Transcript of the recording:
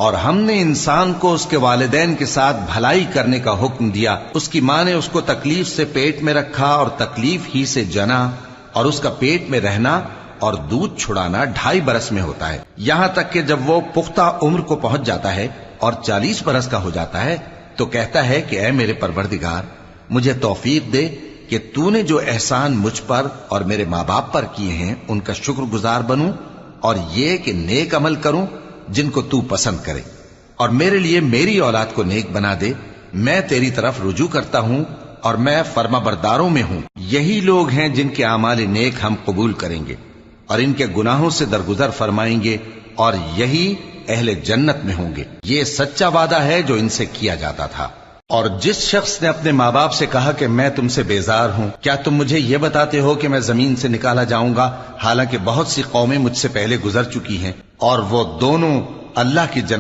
اور ہم نے انسان کو اس کے والدین کے ساتھ بھلائی کرنے کا حکم دیا، اس کی ماں نے اس کو تکلیف سے پیٹ میں رکھا اور تکلیف ہی سے جنا، اور اس کا پیٹ میں رہنا اور دودھ چھڑانا 2.5 برس میں ہوتا ہے، یہاں تک کہ جب وہ پختہ عمر کو پہنچ جاتا ہے اور 40 برس کا ہو جاتا ہے تو کہتا ہے کہ اے میرے پروردگار، مجھے توفیق دے کہ تو نے جو احسان مجھ پر اور میرے ماں باپ پر کیے ہیں ان کا شکر گزار بنوں، اور یہ کہ نیک عمل کروں جن کو تو پسند کرے، اور میرے لیے میری اولاد کو نیک بنا دے، میں تیری طرف رجوع کرتا ہوں اور میں فرما برداروں میں ہوں۔ یہی لوگ ہیں جن کے اعمال نیک ہم قبول کریں گے اور ان کے گناہوں سے درگزر فرمائیں گے، اور یہی اہل جنت میں ہوں گے۔ یہ سچا وعدہ ہے جو ان سے کیا جاتا تھا۔ اور جس شخص نے اپنے ماں باپ سے کہا کہ میں تم سے بیزار ہوں، کیا تم مجھے یہ بتاتے ہو کہ میں زمین سے نکالا جاؤں گا، حالانکہ بہت سی قومیں مجھ سے پہلے گزر چکی ہیں اور وہ دونوں اللہ کی جنت